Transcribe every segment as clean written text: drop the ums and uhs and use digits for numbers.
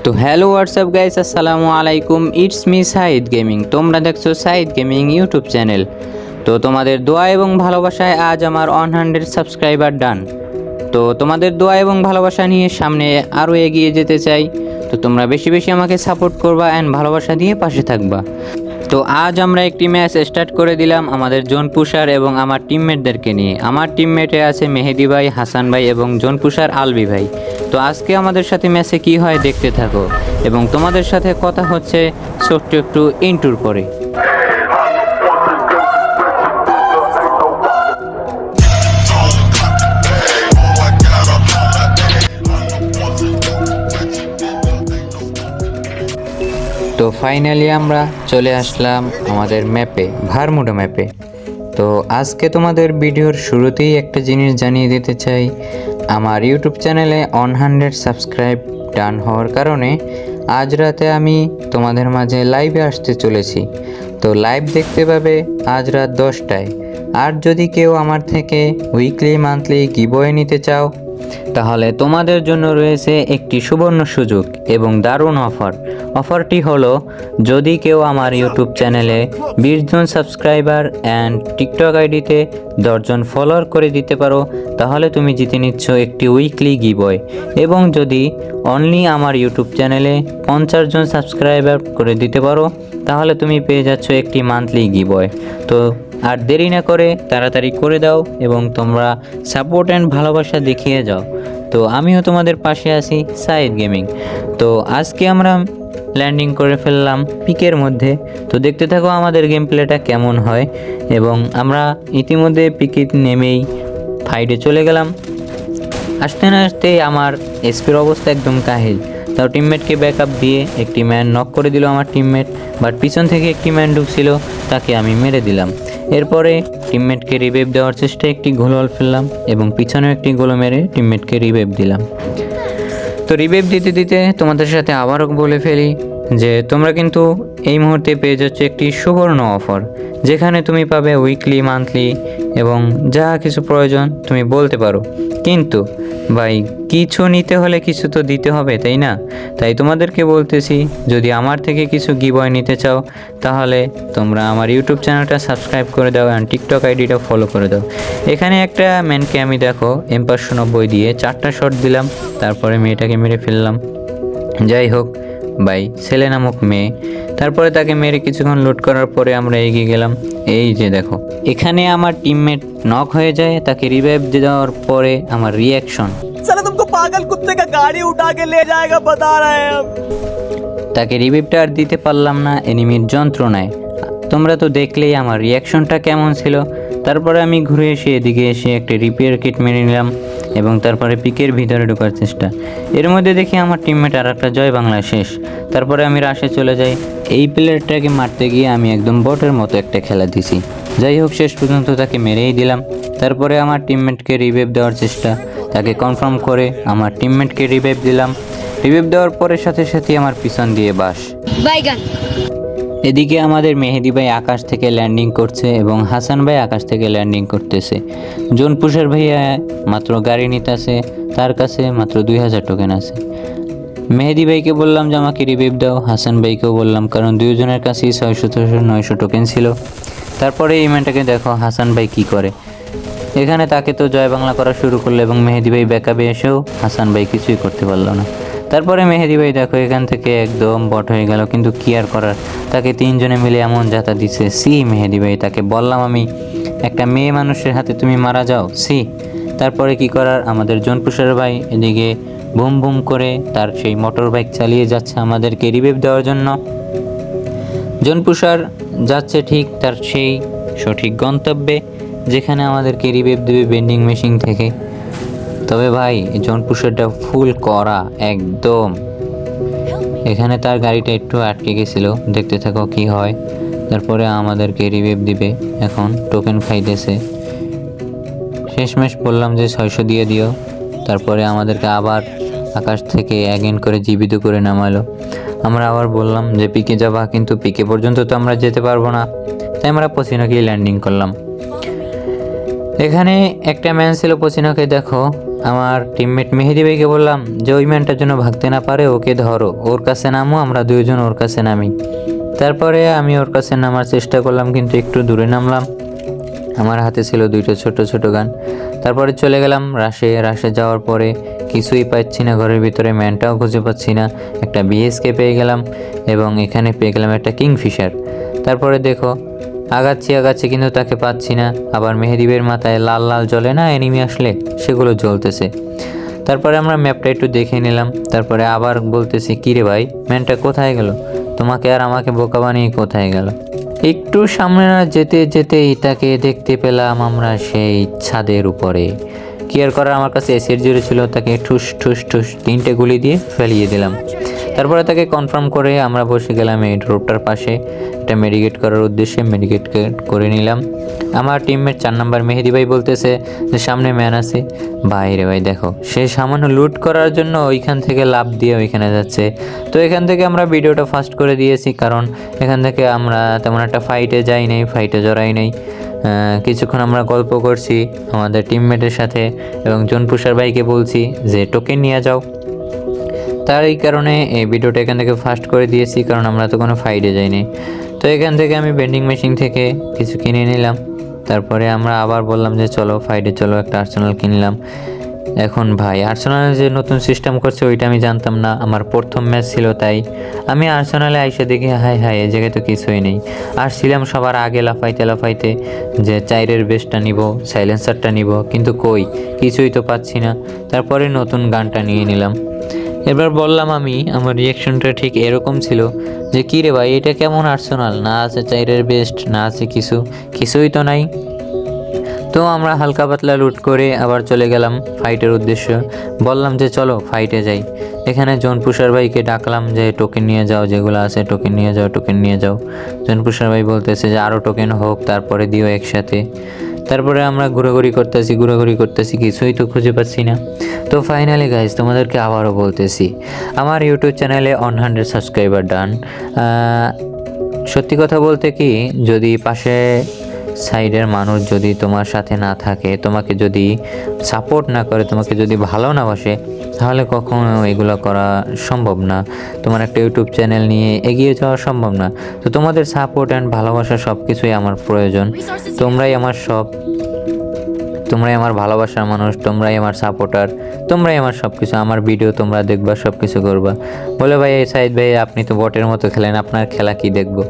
তো hello WhatsApp guys, আসসালামু আলাইকুম। It's me Saeed gaming. তোমরা দেখছো সাইদ গেমিং ইউটিউব চ্যানেল। তো তোমাদের দোয়া এবং ভালোবাসায় আজ আমার 100 সাবস্ক্রাইবার ডান। তো তোমাদের দোয়া এবং ভালোবাসা নিয়ে সামনে আরও এগিয়ে যেতে চাই। তো তোমরা বেশি বেশি আমাকে সাপোর্ট করবা অ্যান্ড ভালোবাসা দিয়ে পাশে থাকবা। তো আজ আমরা একটি ম্যাচ স্টার্ট করে দিলাম আমাদের জোন পুষার এবং আমার টিমমেটদেরকে নিয়ে। আমার টিমমেটে আছে মেহেদি ভাই, হাসান ভাই এবং জোন পুষার আলবি ভাই। তো আজকে আমাদের সাথে ম্যাচে কি হয় দেখতে থাকো এবং তোমাদের সাথে কথা হচ্ছে ছোট্ট একটু ইন্টুর পরে। তো ফাইনালি আমরা চলে আসলাম আমাদের ম্যাপে, ভারমুডা ম্যাপে। তো আজকে তোমাদের ভিডিওর শুরুতেই একটা জিনিস জানিয়ে দিতে চাই, আমার ইউটিউব চ্যানেলে 100 সাবস্ক্রাইব ডান হওয়ার কারণে আজ রাতে আমি তোমাদের মাঝে লাইভে আসতে চলেছি। তো লাইভ দেখতে পাবে আজ রাত 10টায়। আর যদি কেউ আমার থেকে উইকলি মান্থলি গিভওয়ে নিতে চাও তাহলে তোমাদের জন্য রয়েছে একটি সুবর্ণ সুযোগ এবং দারুণ অফার। অফারটি হলো, যদি কেউ আমার ইউটিউব চ্যানেলে 20 জন সাবস্ক্রাইবার অ্যান্ড টিকটক আইডিতে 10 জন ফলোয়ার করে দিতে পারো তাহলে তুমি জিতে নিচ্ছ একটি উইকলি গিভওয়ে। এবং যদি অনলি আমার ইউটিউব চ্যানেলে 50 জন সাবস্ক্রাইবার করে দিতে পারো তাহলে তুমি পেয়ে যাচ্ছ একটি মান্থলি গিভওয়ে। তো আর দেরি না করে তাড়াতাড়ি করে দাও এবং তোমরা সাপোর্ট অ্যান্ড ভালোবাসা দেখিয়ে যাও। তো আমিও তোমাদের পাশে আছি সাইদ গেমিং। তো আজকে আমরা ল্যান্ডিং করে ফেললাম পিকের মধ্যে। তো দেখতে থাকো আমাদের গেম প্লেটা কেমন হয়। এবং আমরা ইতিমধ্যে পিকে নেমেই ফাইটে চলে গেলাম। আসতে না আসতে আমার এসপির অবস্থা একদম কাহিল। তাও টিমমেটকে ব্যাকআপ দিয়ে একটি ম্যান নক করে দিল আমার টিমমেট, বাট পিছন থেকে একটি ম্যান ঢুকছিল, তাকে আমি মেরে দিলাম। এরপরে টিমমেটকে রিভাইভ দেওয়ার চেষ্টায় একটি গোল ফেললাম এবং পিছনেও একটি গোল মেরে টিমমেটকে রিভাইভ দিলাম। তো রিভাইভ দিতে দিতে তোমাদের সাথে আবারও বলে ফেলি যে তোমরা কিন্তু এই মুহূর্তে পেয়ে যাচ্ছ একটি সুবর্ণ অফার, যেখানে তুমি পাবে উইকলি মান্থলি এবং যা কিছু প্রয়োজন তুমি বলতে পারো। কিন্তু ভাই, কিছু নিতে হলে কিছু তো দিতে হবে, তাই না? তাই তোমাদেরকে বলতেছি, যদি আমার থেকে কিছু গিভওয়ে নিতে চাও তাহলে তোমরা আমার ইউটিউব চ্যানেলটা সাবস্ক্রাইব করে দাও অ্যান্ড টিকটক আইডিটা ফলো করে দাও। এখানে একটা ম্যানকে আমি দেখো M590 দিয়ে 4টা শট দিলাম, তারপরে মেয়েটাকে মেরে ফেললাম। যাই হোক ভাই, ছেলে নামক মেয়ে। তারপরে তাকে মেরে কিছুক্ষণ লুট করার পরে আমরা এগিয়ে গেলাম। এই যে দেখো, এখানে আমার টিমমেট নক হয়ে যায়, তাকে রিভাইভ দেওয়ার পরে আমার রিয়াকশন, साला तुमको पागल कुत्ते का गाड़ी उठा के ले जाएगा बता रहे हैं हम। তাকে রিভাইভটা আর দিতে পারলাম না এনিমির যন্ত্রণায়। তোমরা তো দেখলেই আমার রিয়াকশনটা কেমন ছিল। তারপরে আমি ঘুরে এসে এদিকে এসে একটা রিপেয়ার কিট মেরে নিলাম এবং তারপরে পিকের ভিতরে ঢোকার চেষ্টা। এর মধ্যে দেখি আমার টিমমেট আর একটা জয় বাংলা শেষ। তারপরে আমি রাশে চলে যাই। এই প্লেয়ারটাকে মারতে গিয়ে আমি একদম বটের মতো একটা খেলা দিছি। যাই হোক, শেষ পর্যন্ত তাকে মেরেই দিলাম। তারপরে আমার টিমমেটকে রিভাইভ দেওয়ার চেষ্টা, তাকে কনফার্ম করে আমার টিমমেটকে রিভাইভ দিলাম। রিভাইভ দেওয়ার পরে সাথে সাথে আমার পিছন দিয়ে বাস। এদিকে আমাদের মেহেদি ভাই আকাশ থেকে ল্যান্ডিং করছে এবং হাসান ভাই আকাশ থেকে ল্যান্ডিং করতেছে। জোন পুষার ভাইয়া মাত্র গাড়ি নিতেছে, তার কাছে মাত্র 2000 টোকেন আছে। মেহেদি ভাইকে বললাম যে আমাকে রিভাইভ দাও, হাসান ভাইকেও বললাম, কারণ দুজনের কাছেই 600-900 টোকেন ছিল। তারপরে এই ম্যানটাকে দেখো হাসান ভাই কি করে। এখানে তাকে তো জয় বাংলা করা শুরু করলো এবং মেহেদি ভাই ব্যাকআপে এসেও হাসান ভাই কিছুই করতে পারলো না। তারপরে মেহেদি ভাই দেখো এখান থেকে একদম বট হয়ে গেল, কিন্তু কি আর করার, তাকে 3 জনে মিলে এমন যাতা দিছে। সি মেহেদি ভাই, তাকে বললাম আমি, একটা মেয়ে মানুষের হাতে তুমি মারা যাও, সি। তারপরে কি করার, আমাদের জোনপুষার ভাই এদিকে বুম বুম করে তার সেই মোটর বাইক চালিয়ে যাচ্ছে আমাদেরকে রিভাইভ দেওয়ার জন্য। জোনপুষার যাচ্ছে ঠিক তার সেই সঠিক গন্তব্যে, যেখানে আমাদেরকে রিভাইভ দেবে বেন্ডিং মেশিন থেকে। তবে ভাই, জোনপুষারটা ফুল করা একদম। এখানে তার গাড়িটা একটু আটকে গেছিল, দেখতে থাকো কি হয়। তারপরে আমাদেরকে রিভাইভ দিবে, এখন টোকেন খাইতেছে। শেষমেশ বললাম যে 600 দিয়ে দিও। তারপরে আমাদেরকে আবার আকাশ থেকে অ্যাগেন করে জীবিত করে নামালো। আমরা আবার বললাম যে পিকে যাবা, কিন্তু পিকে পর্যন্ত তো আমরা যেতে পারবো না, তাই আমরা পচিনকে ল্যান্ডিং করলাম। এখানে একটা ম্যান ছিল পচিনকে দেখো, আমার টিমমেট মেহেদি ভাইকে বললাম যে ওই ম্যানটার জন্য ভাগতে না পারে ওকে ধরো, ওর কাছে নামো, আমরা দুইজন ওর কাছে নামি। তারপরে আমি ওর কাছে নামার চেষ্টা করলাম, কিন্তু একটু দূরে নামলাম। আমার হাতে ছিল দুইটা ছোট ছোট গান। তারপরে চলে গেলাম রাশে যাওয়ার পরে কিছুই পাচ্ছি না, ঘরের ভিতরে ম্যানটাও খুঁজে পাচ্ছি না। একটা বিএসকে পেয়ে গেলাম এবং এখানে পেয়ে গেলাম একটা কিংফিশার। তারপরে দেখো আগাচ্ছি কিন্তু তাকে পাচ্ছি না। আবার মেহেদিবের মাথায় লাল লাল জ্বলে না এনিমি আসলে, সেগুলো জ্বলতেছে। তারপরে আমরা ম্যাপটা একটু দেখে নিলাম। তারপরে আবার বলতেছি কিরে ভাই ম্যানটা কোথায় গেল, তোমাকে আর আমাকে বোকা বানিয়ে কোথায় গেল। একটু সামনে যেতেই তাকে দেখতে পেলাম আমরা সেই ছাদের উপরে। কেয়ার করার আমার কাছে এসির জুড়ে ছিল, তাকে ঠুস ঠুস ঠুস 3টে গুলি দিয়ে ফেলিয়ে দিলাম। তারপরে তাকে কনফার্ম করে আমরা বসে গেলাম এই ড্রপটার পাশে, এটা মেডিকেট করার উদ্দেশ্যে মেডিকেট করে নিলাম। আমার টিমমেট 4 নাম্বার মেহেদি ভাই বলতেছে যে সামনে ম্যান আছে। বাইরে ভাই দেখো সে সামান্য লুট করার জন্য ওইখান থেকে লাফ দিয়ে ওইখানে যাচ্ছে। তো এখান থেকে আমরা ভিডিওটা ফাস্ট করে দিয়েছি, কারণ এখান থেকে আমরা তেমন একটা ফাইটে যাই নাই, ফাইটে জড়াই নাই। কিছুক্ষণ আমরা গল্প করছি আমাদের টিমমেটের সাথে এবং জোনপুষার ভাইকে বলছি যে টোকেন নিয়ে যাও। তার এই কারণে এই ভিডিওটা এখান থেকে ফাস্ট করে দিয়েছি, কারণ আমরা তো কোনো ফাইটে যাইনি। তো এখান থেকে আমি বেন্ডিং মেশিন থেকে কিছু কিনে নিলাম। তারপরে আমরা আবার বললাম যে চলো ফাইটে চলো, একটা আর্সেনাল কিনলাম। এখন ভাই আর্সেনালের যে নতুন সিস্টেম করছে ওইটা আমি জানতাম না, আমার প্রথম ম্যাচ ছিল, তাই আমি আর্সেনালে আইসা দেখি হাই এই জায়গায় তো কিছুই নেই। আসছিলাম সবার আগে লাফাইতে যে চাইরের বেস্টটা নিব, সাইলেন্সারটা নিব, কিন্তু কই কিছুই তো পাচ্ছি না। তারপরে নতুন গানটা নিয়ে নিলাম। এবার বললাম আমি, আমার রিয়াকশনটা ঠিক এরকম ছিল যে কী রে ভাই এটা কেমন আর্সেনাল, না আছে চাইরের বেস্ট, না আছে কিছুই তো নাই। তো আমরা হালকা পাতলা লুট করে আবার চলে গেলাম ফাইটের উদ্দেশ্যে। বললাম যে চলো ফাইটে যাই। এখানে জোনপুষার ভাইকে ডাকলাম যে টোকেন নিয়ে যাও, যেগুলো আছে টোকেন নিয়ে যাও। জোনপুষার ভাই বলতেছে যে আরও টোকেন হোক তারপরে দিও একসাথে। তারপরে আমরা ঘোরাঘুরি করতেছি, কিছুই তো খুঁজে পাচ্ছি না। তো ফাইনালি গাইজ তোমাদেরকে আবারও বলতেছি, আমার ইউটিউব চ্যানেলে 100 সাবস্ক্রাইবার ডান। সত্যি কথা বলতে কি, যদি পাশে সাইডের মানুষ যদি তোমার সাথে না থাকে, তোমাকে যদি সাপোর্ট না করে, তোমাকে যদি ভালো না বাসে, তাহলে কখনো এগুলো করা সম্ভব না। তোমার একটা ইউটিউব চ্যানেল নিয়ে এগিয়ে যাওয়া সম্ভব না। তো তোমাদের সাপোর্ট অ্যান্ড ভালোবাসা সব কিছুই আমার প্রয়োজন। তোমরাই আমার সব, তোমরাই আমার ভালোবাসার মানুষ, তোমরাই আমার সাপোর্টার, তোমরাই আমার সব কিছু। আমার ভিডিও তোমরা দেখবা, সব কিছু করবা। বলে ভাই এই সাইদ ভাই আপনি তো বটের মতো খেলেন, আপনার খেলা কি দেখবো?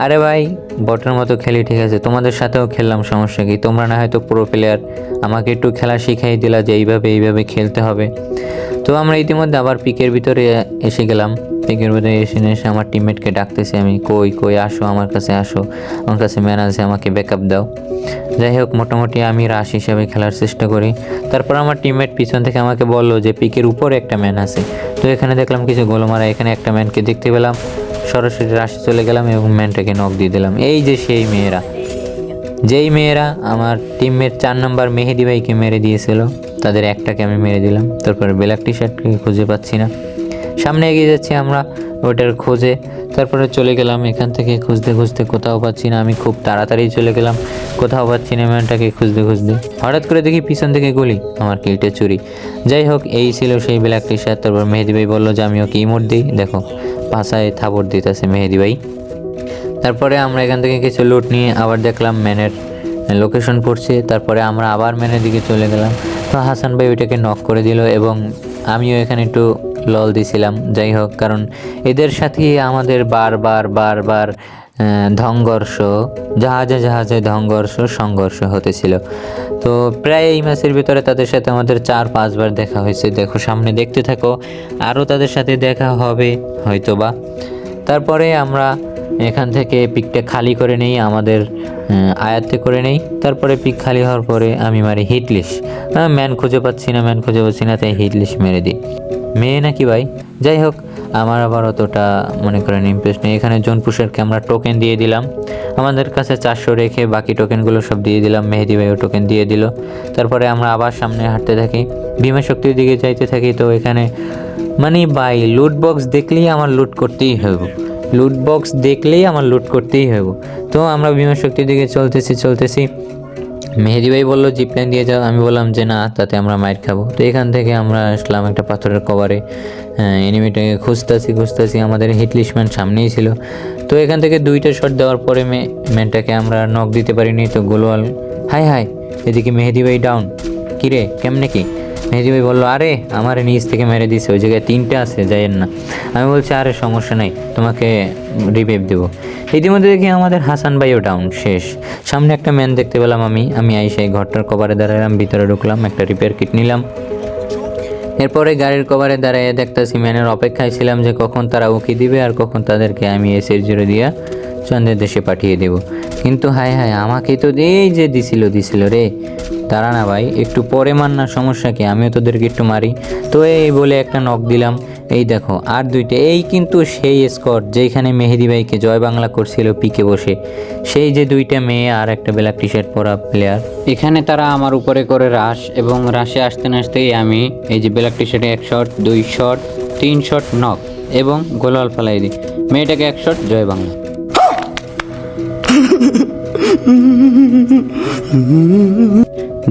আরে ভাই বটের মতো খেলি ঠিক আছে, তোমাদের সাথেও খেললাম, সমস্যা কি? তোমরা না হয়তো প্রো প্লেয়ার, আমাকে একটু খেলা শিখাই দিলা যে এইভাবে খেলতে হবে। তো আমরা ইতিমধ্যে আবার পিকের ভিতরে এসে গেলাম। পিকের ভিতরে এসে আমার টিমমেটকে ডাকতেছি আমি, কই আসো, আমার কাছে ম্যান আছে, আমাকে ব্যাকআপ দাও। যাই হোক মোটামুটি আমি রাশ হিসাবে খেলার চেষ্টা করি। তারপর আমার টিমমেট পিছন থেকে আমাকে বললো যে পিকের উপরে একটা ম্যান আছে। তো এখানে দেখলাম কিছু গোলো মারা, এখানে একটা ম্যানকে দেখতে পেলাম, সরাসরি রাশে চলে গেলাম এবং ম্যানটাকে নক দিয়ে দিলাম। এই যে সেই মেয়েরা, যেই মেয়েরা আমার টিমমেট 4 নম্বর মেহেদি ভাইকে মেরে দিয়েছিল, তাদের একটাকে আমি মেরে দিলাম। তারপর ব্ল্যাক টি শার্টকে খুঁজে পাচ্ছি না, সামনে এগিয়ে যাচ্ছি আমরা ওটার খোঁজে। তারপরে চলে গেলাম এখান থেকে খুঁজতে কোথাও পাচ্ছি না। আমি খুব তাড়াতাড়ি চলে গেলাম, কোথাও পাচ্ছি না ম্যানটাকে খুঁজতে হঠাৎ করে দেখি পিছন থেকে গুলি, আমার কিলটা চুরি। যাই হোক এই ছিল সেই ব্ল্যাক টি শার্ট। তারপর মেহেদি ভাই বললো যে আমি ওকে ইমোট দিই, দেখো পাশায় থাপড় দিতেছে মেহেদি ভাই। তারপরে আমরা এখান থেকে কিছু লুট নিয়ে আবার দেখলাম ম্যানের লোকেশন পড়ছে। তারপরে আমরা আবার ম্যানের দিকে চলে গেলাম। তো হাসান ভাই ওইটাকে নক করে দিল এবং আমিও এখানে একটু লল দিছিলাম। যাই হোক, কারণ এদের সাথে আমাদের বারবার জাহাজে সংঘর্ষ হতেছিল। তো প্রায় এই ম্যাচের ভিতরে তাদের সাথে আমাদের 4-5 বার দেখা হয়েছে। দেখো সামনে দেখতে থাকো, আরও তাদের সাথে দেখা হবে হয়তোবা। তারপরে আমরা এখান থেকে পিকটা খালি করে নেই, আমাদের আয়ত্তে করে নেই। তারপরে পিক খালি হওয়ার পরে আমি মারি হিটলিশ। ম্যান খুঁজে পাচ্ছি না, তাই হিটলিশ মেরে দিই। মেয়ে নাকি ভাই? যাই হোক আমার আবার অতটা মনে করেন ইমপ্রেস নেই। এখানে জোনপুষারকে আমরা টোকেন দিয়ে দিলাম, আমাদের কাছে 400 রেখে বাকি টোকেনগুলো সব দিয়ে দিলাম। মেহেদি ভাইও টোকেন দিয়ে দিল। তারপরে আমরা আবার সামনে হাঁটতে থাকি, ভীমা শক্তির দিকে যাইতে থাকি। তো এখানে মানে ভাই লুট বক্স দেখলেই আমার লুট করতেই হবে। তো আমরা ভীমা শক্তির দিকে চলতেছি। মেহেদি ভাই বললো জিপলাইন দিয়ে যাও, আমি বললাম যে না, তাতে আমরা মাইর খাবো। তো এখান থেকে আমরা আসলাম একটা পাথরের কভারে, এনিমিটাকে খুঁজতাছি, আমাদের হিটলিশম্যান সামনেই ছিল। তো এখান থেকে 2টা শট দেওয়ার পরে ম্যানটাকে আমরা নক দিতে পারিনি। তো গোলওয়াল হাই এদিকে মেহেদি ভাই ডাউন। কিরে কেমনে কি? মেহেদি ভাই বললো আরে আমার নিচ থেকে মেরে দিছে, ওই জায়গায় 3টা আছে, যাইয়েন না। আমি বলছি আরে সমস্যা নাই, তোমাকে রিভাইভ দেবো। ইতিমধ্যে দেখি আমাদের হাসান ভাইও ডাউন, শেষ। সামনে একটা ম্যান দেখতে পেলাম, আমি আইসা এই ঘরটার কভারে দাঁড়ালাম, ভিতরে ঢুকলাম, একটা রিপেয়ার কিট নিলাম। এরপরে গাড়ির কভারে দাঁড়িয়ে দেখতেছি ম্যানের অপেক্ষায় ছিলাম যে কখন তারা উকি দিবে আর কখন তাদেরকে আমি এসএস-0 দিয়া চন্দ্রের দেশে পাঠিয়ে দেব। কিন্তু হায় আমাকে তো এই যে দিছিল রে, তারা না ভাই, একটু পরে মার না, সমস্যা কি, আমিও তোদেরকে একটু মারি। তো এই বলে একটা নক দিলাম। এই দেখো আর 2টা, এই কিন্তু সেই স্কট যেখানে মেহেদি ভাইকে জয় বাংলা করছিল পিকে বসে, সেই যে 2টা মেয়ে আর একটা ব্ল্যাক টি শার্ট পরা প্লেয়ার। এখানে তারা আমার উপরে করে রাশ, এবং রাশে আসতে না আসতেই আমি এই যে ব্ল্যাক টি শার্টে 1 শট, 2 শট, 3 শট নক এবং গোলওয়াল ফালাই দিই। মেয়েটাকে 1 শট, জয় বাংলা।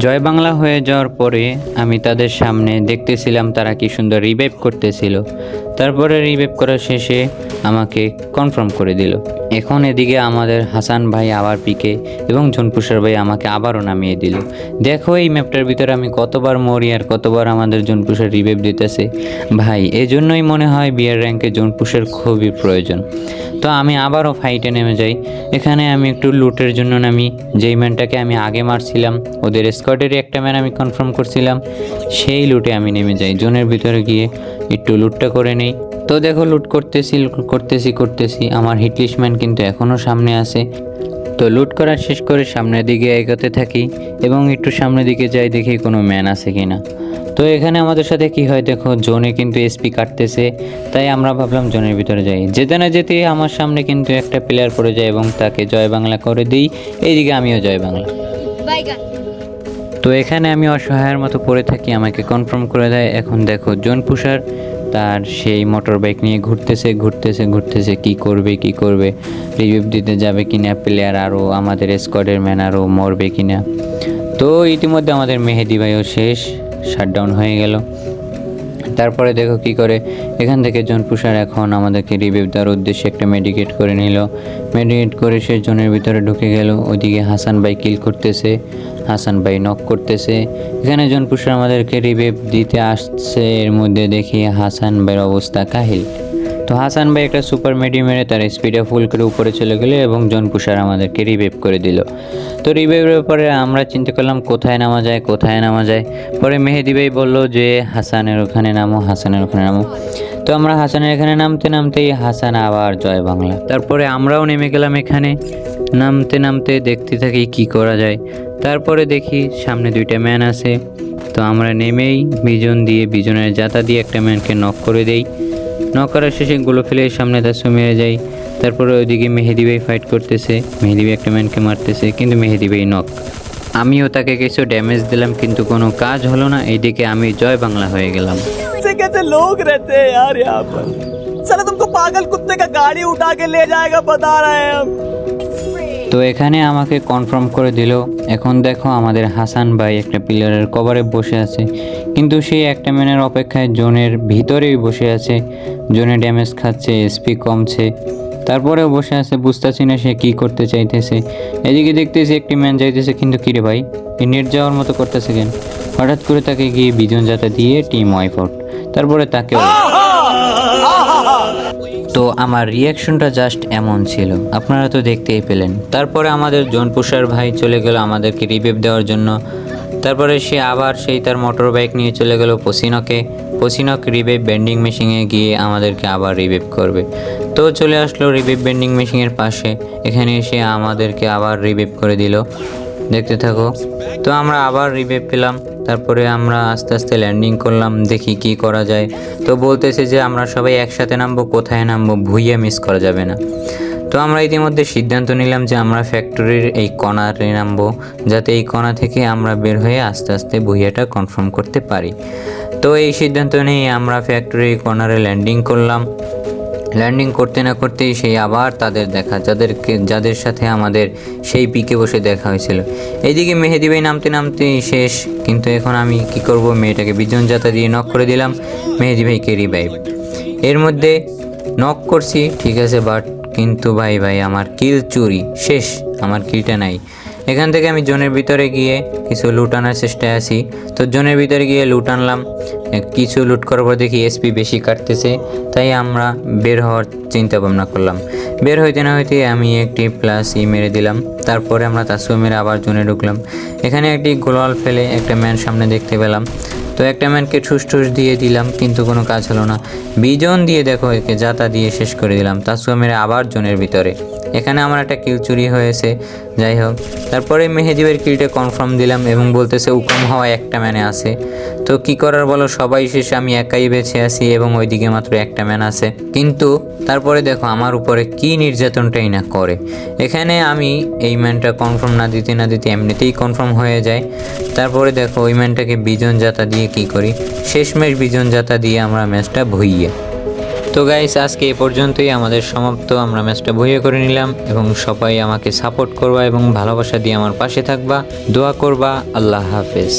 জয় বাংলা হয়ে যাওয়ার পরে আমি তাদের সামনে দেখতেছিলাম তারা কি সুন্দর রিভাইভ করতেছিল। তারপরে রিভাইভ করার শেষে আমাকে কনফার্ম করে দিল। এখন এদিকে আমাদের হাসান ভাই আবার পিকে এবং জনপুষার ভাই আমাকে আবারও নামিয়ে দিল। দেখো এই ম্যাপটার ভিতরে আমি কতবার মরি আর কতবার আমাদের জনপুষার রিভাইভ দিতেছে। ভাই এজন্যই মনে হয় বিয়ার র্যাঙ্কে জনপুষার খুবই প্রয়োজন। তো আমি আবারও ফাইটে নেমে যাই। এখানে আমি একটু লুটের জন্য নামি। যেই ম্যানটাকে আমি আগে মারছিলাম, ওদের স্কোয়াডেরই একটা ম্যান আমি কনফার্ম করছিলাম, সেই লুটে আমি নেমে যাই। জোনের ভিতরে গিয়ে একটু লুটটা করে নেই। তো দেখো লুট করতেছি, আমার হিটলিশম্যান কিন্তু এখনও সামনে আছে। তো লুট করা শেষ করে সামনের দিকে এগোতে থাকি এবং একটু সামনের দিকে যাই, দেখি কোনো ম্যান আছে কিনা। তো এখানে আমাদের সাথে কি হয় দেখো, জোনে কিন্তু এসপি কাটতেছে, তাই আমরা ভাবলাম জোনের ভিতরে যাই। যেতে না যেতে আমার সামনে কিন্তু একটা প্লেয়ার পড়ে যায় এবং তাকে জয় বাংলা করে দিই। এইদিকে আমিও জয় বাংলা। তো এখানে আমি অসহায়ের মতো পড়ে থাকি, আমাকে কনফার্ম করে দেয়। এখন দেখো জোন পুষার তার সেই মোটর বাইক নিয়ে ঘুরতেছে, কি করবে, রিভিউ দিতে যাবে কিনা, প্লেয়ার আরও আমাদের স্কোয়াডের ম্যান আরও মরবে কিনা। তো ইতিমধ্যে আমাদের মেহেদি ভাইও শেষ, শাটডাউন হয়ে গেল। তারপরে দেখো কি করে, এখান থেকে জোনপুষার এখন আমাদেরকে রিভিউ দেওয়ার উদ্দেশ্যে একটা মেডিকেট করে নিল। মেডিকেট করে সে জোনের ভিতরে ঢুকে গেল। ওইদিকে হাসান ভাই কিল করতেছে, হাসান ভাই নক করতেছে। এখানে জোনপুষার আমাদেরকে রিভিউ দিতে আসছে, এর মধ্যে দেখি হাসান ভাইয়ের অবস্থা কাহিল। তো হাসান ভাই একটা সুপার মেডি মেরে তার স্পিডে ফুল করে উপরে চলে গেলো এবং জোনপুষার আমাদেরকে রিভাইভ করে দিল। তো রিভাইভের পরে আমরা চিন্তা করলাম কোথায় নামা যায়। পরে মেহেদি ভাই বললো যে হাসানের ওখানে নামো। তো আমরা হাসানের এখানে নামতেই হাসান আবার জয় বাংলা। তারপরে আমরাও নেমে গেলাম এখানে। নামতে দেখতে থাকি কি করা যায়। তারপরে দেখি সামনে 2টা ম্যান আছে। তো আমরা নেমেই বিজনের জাতা দিয়ে একটা ম্যানকে নক করে দেই। নক করার শেষে গুলো ফেলে সামনে তার মেরে যাই। তারপরে ওইদিকে মেহেদি ভাই ফাইট করতেছে, মেহেদি ভাই একটা ম্যানকে মারতেছে, কিন্তু মেহেদি ভাই নক। আমিও তাকে কিছু ড্যামেজ দিলাম, কিন্তু কোনো কাজ হলো না। এইদিকে আমি জয় বাংলা হয়ে গেলাম। कैसे लोग रहते हैं यार यहाँ पर। साला तुमको पागल कुत्ते का गाड़ी उठा के ले जाएगा, बता रहे हैं हम। তো এখানে আমাকে কনফার্ম করে দিল। এখন দেখো আমাদের হাসান ভাই একটা পিলারের কভারে বসে আছে, কিন্তু সেই একটা ম্যানের অপেক্ষায় জোনের ভিতরেই বসে আছে। জোনে ড্যামেজ খাচ্ছে, এসপি কমছে, তারপরেও বসে আছে। বুঝতেছি না সে কি করতে চাইতেছে। এদিকে দেখতেছি একটি ম্যান যাইতেছে, কিন্তু কিরে ভাই এই নেট যাওয়ার মতো করতেছে কেন? হঠাৎ করে তাকে গিয়ে বিজন জাতা দিয়ে টিম ওয়াইপ আউট। তারপরে তাকেও। তো আমার রিয়াকশনটা জাস্ট এমন ছিল, আপনারা তো দেখতেই পেলেন। তারপরে আমাদের জোনপুষার ভাই চলে গেল আমাদেরকে রিভাইভ দেওয়ার জন্য। তারপরে সে আবার তার মোটর বাইক নিয়ে চলে গেল পসিনক রিভাইভ বেন্ডিং মেশিনে গিয়ে আমাদেরকে আবার রিভাইভ করবে। তো চলে আসলো রিভাইভ বেন্ডিং মেশিনের পাশে। এখানে এসে আমাদেরকে আবার রিভাইভ করে দিল, দেখতে থাকো। তো আমরা আবার রিভাইভ পেলাম। তারপরে আমরা আস্তে আস্তে ল্যান্ডিং করলাম, দেখি কি করা যায়। তো বলতেছে যে আমরা সবাই একসাথে নামবো, কোথায় নামবো, ভুইয়া মিস করা যাবে না। তো আমরা ইতিমধ্যে সিদ্ধান্ত নিলাম যে আমরা ফ্যাক্টরির এই কর্নারে নামবো, যাতে এই কর্নার থেকে আমরা বের হয়ে আস্তে আস্তে ভুইয়াটা কনফার্ম করতে পারি। তো এই সিদ্ধান্ত নিয়ে আমরা ফ্যাক্টরির কর্নারে ল্যান্ডিং করলাম। ল্যান্ডিং করতে না করতেই সেই আবার তাদের দেখা, যাদের সাথে আমাদের সেই পিকে বসে দেখা হয়েছিল। এইদিকে মেহেদি ভাই নামতে নামতেই শেষ, কিন্তু এখন আমি কি করব, মেয়েটাকে বিজন যাতা দিয়ে নক করে দিলাম, মেহেদি ভাইকে রিভাইভ। এর মধ্যে নক করছি ঠিক আছে, কিন্তু ভাই আমার কিল চুরি, শেষ, আমার কিলটা নাই। এখান থেকে আমি জোনের ভিতরে গিয়ে কিছু লুট আনার চেষ্টায় আছি। তো জোনের ভিতরে গিয়ে লুট আনলাম, কিছু লুট করার পর দেখি এসপি বেশি কাটতেছে, তাই আমরা বের হওয়ার চিন্তা ভাবনা করলাম। বের হইতে না হইতে আমি একটি +E মেরে দিলাম। তারপরে আমরা তাসুয়া মেরে আবার জোনে ঢুকলাম। এখানে একটি গোলাল ফেলে একটা ম্যান সামনে দেখতে পেলাম, তো একটা ম্যানকে ঠুস দিয়ে দিলাম, কিন্তু কোনো কাজ হলো না। বিজন দিয়ে দেখো একে জাতা দিয়ে শেষ করে দিলাম। তাসুয়া মেরে আবার জোনের ভিতরে, এখানে আমার একটা কিল চুরি হয়েছে। যাই হোক, তারপরে মেহেদিবের কিলটা কনফার্ম দিলাম এবং বলতেছে উকম হওয়া একটা ম্যানে আছে। তো কি করার বলো, সবাই শেষে আমি একাই বেঁচে আছি এবং ওইদিকে মাত্র একটা ম্যান আছে। কিন্তু তারপরে দেখো আমার উপরে কি নির্যাতনটাই না করে। এখানে আমি এই ম্যানটা কনফার্ম না দিতে এমনিতেই কনফার্ম হয়ে যায়। তারপরে দেখো ওই ম্যানটাকে বিজন জাতা দিয়ে কি করি, শেষমেশ বিজন জাতা দিয়ে আমরা ম্যাচটা ভুইয়ে। তো গাইস, আজকে এ পর্যন্তই আমাদের সমাপ্ত। আমরা ম্যাচটা ভুইয়ে করে নিলাম এবং সবাই আমাকে সাপোর্ট করবা এবং ভালোবাসা দিয়ে আমার পাশে থাকবা, দোয়া করবা। আল্লাহ হাফেজ।